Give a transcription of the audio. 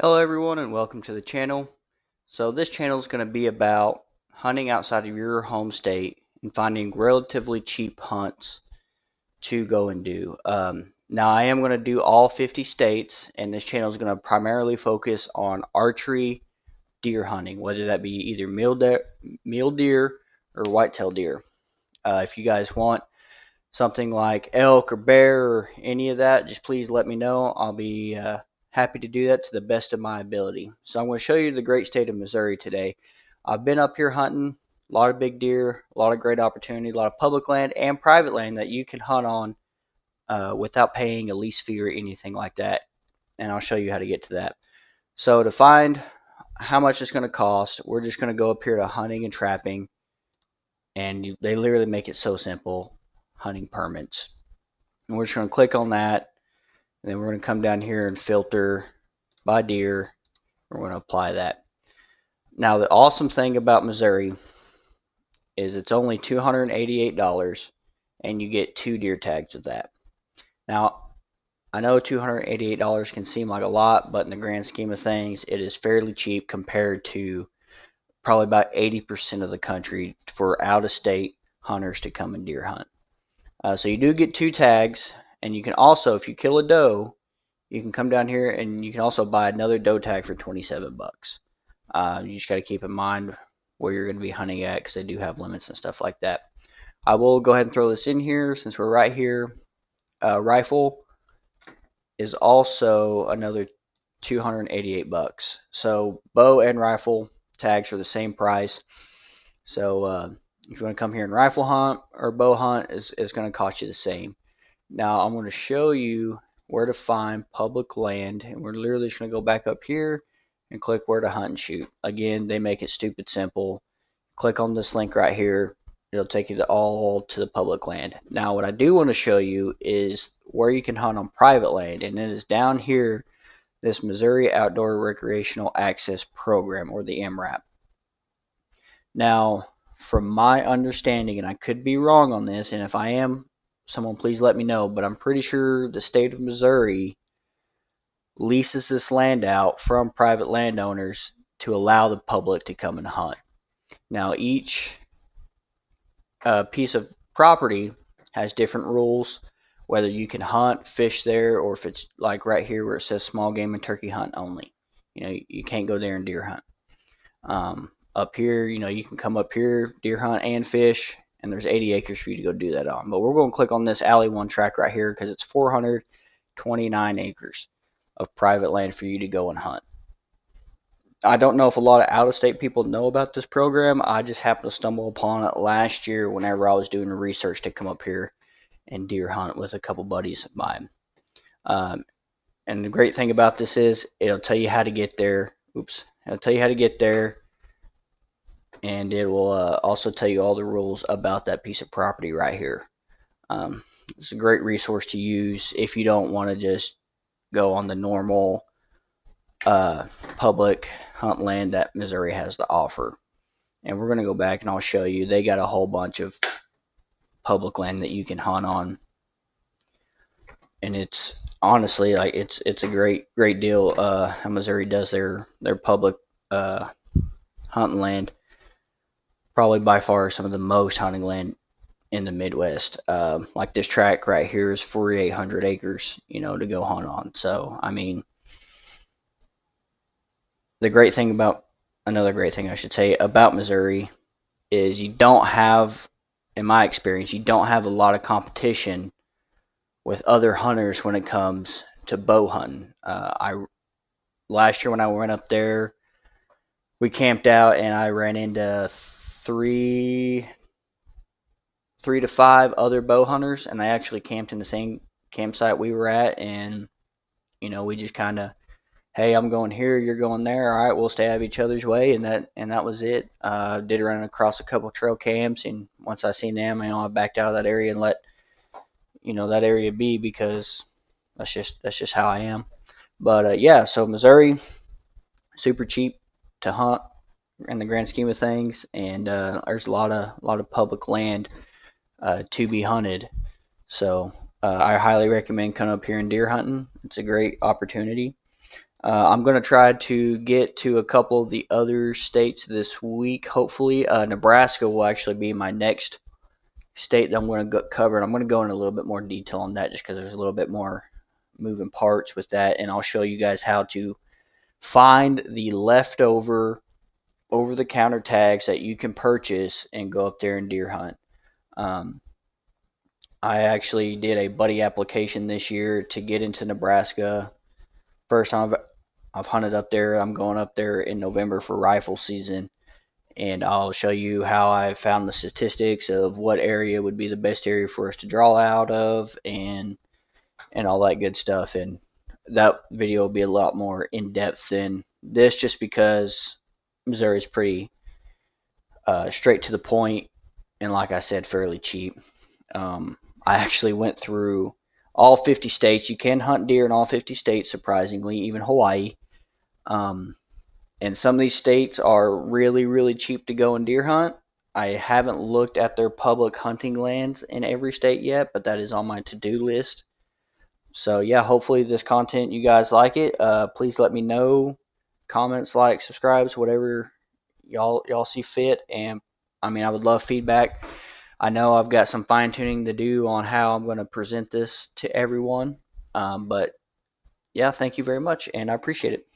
Hello everyone and welcome to the channel. So this channel is going to be about hunting outside of your home state and finding relatively cheap hunts to go and do. Now I am going to do all 50 states, and this channel is going to primarily focus on archery deer hunting, whether that be either mule deer or whitetail deer. If you guys want something like elk or bear or any of that, just please let me know. I'll be happy to do that to the best of my ability. So I'm going to show you the great state of Missouri today. I've been up here hunting a lot of big deer, a lot of great opportunity, a lot of public land and private land that you can hunt on without paying a lease fee or anything like that. And I'll show you how to get to that. So to find how much it's going to cost, we're just going to go up here to hunting and trapping, and they literally make it so simple. Hunting permits. And we're just going to click on that, and then we're going to come down here and filter by deer. We're going to apply that. Now the awesome thing about Missouri is it's only $288 and you get 2 deer tags with that. Now I know $288 can seem like a lot, but in the grand scheme of things it is fairly cheap compared to probably about 80% of the country for out of state hunters to come and deer hunt. So you do get 2 tags, and you can also, if you kill a doe, you can come down here and you can also buy another doe tag for 27 bucks. You just got to keep in mind where you're going to be hunting at, because they do have limits and stuff like that. I will go ahead and throw this in here since we're right here. Rifle is also another 288 bucks. So bow and rifle tags are the same price. So if you want to come here and rifle hunt or bow hunt, is going to cost you the same. Now I'm going to show you where to find public land, and we're literally just going to go back up here and click where to hunt and shoot. Again, they make it stupid simple. Click on this link right here. It'll take you all to the public land. Now what I do want to show you is where you can hunt on private land, and it is down here, this Missouri Outdoor Recreational Access Program, or the MRAP. Now from my understanding, and I could be wrong on this, and if I am, someone please let me know, but I'm pretty sure the state of Missouri leases this land out from private landowners to allow the public to come and hunt. Now each piece of property has different rules, whether you can hunt, fish there, or if it's like right here where it says small game and turkey hunt only. You can't go there and deer hunt. Up here, you can come up here, deer hunt and fish, and there's 80 acres for you to go do that on. But we're going to click on this Alley 1 track right here because it's 429 acres of private land for you to go and hunt. I don't know if a lot of out-of-state people know about this program. I just happened to stumble upon it last year whenever I was doing research to come up here and deer hunt with a couple buddies of mine. And the great thing about this is it'll tell you how to get there. It'll tell you how to get there, and it will also tell you all the rules about that piece of property right here. It's a great resource to use if you don't want to just go on the normal public hunt land that Missouri has to offer. And we're going to go back and I'll show you. They got a whole bunch of public land that you can hunt on, and it's honestly like it's a great deal. How Missouri does their public hunting land. Probably by far some of the most hunting land in the Midwest. Like this tract right here is 4,800 acres, to go hunt on. So I mean, another great thing I should say about Missouri is you don't have, in my experience, you don't have a lot of competition with other hunters when it comes to bow hunting. Last year when I went up there, we camped out and I ran into three to five other bow hunters, and they actually camped in the same campsite we were at, and we just kind of, hey, I'm going here, you're going there, all right, we'll stay out of each other's way, and that was it. Did run across a couple trail cams, and once I seen them, I backed out of that area and let that area be, because that's just how I am. But yeah, so Missouri, super cheap to hunt in the grand scheme of things, and there's a lot of public land to be hunted. So I highly recommend coming up here and deer hunting. It's a great opportunity. I'm going to try to get to a couple of the other states this week. Hopefully, Nebraska will actually be my next state that I'm going to cover. And I'm going to go into a little bit more detail on that just because there's a little bit more moving parts with that. And I'll show you guys how to find the leftover over-the-counter tags that you can purchase and go up there and deer hunt. I actually did a buddy application this year to get into Nebraska. First time I've hunted up there. I'm going up there in November for rifle season, and I'll show you how I found the statistics of what area would be the best area for us to draw out of, and all that good stuff. And that video will be a lot more in depth than this, just because Missouri is pretty straight to the point, and like I said, fairly cheap. I actually went through all 50 states. You can hunt deer in all 50 states, surprisingly, even Hawaii. And some of these states are really, really cheap to go and deer hunt. I haven't looked at their public hunting lands in every state yet, but that is on my to-do list. So yeah, hopefully this content, you guys like it. Please let me know. Comments, likes, subscribes, whatever y'all see fit. And I mean, I would love feedback. I know I've got some fine tuning to do on how I'm going to present this to everyone. But yeah, thank you very much, and I appreciate it.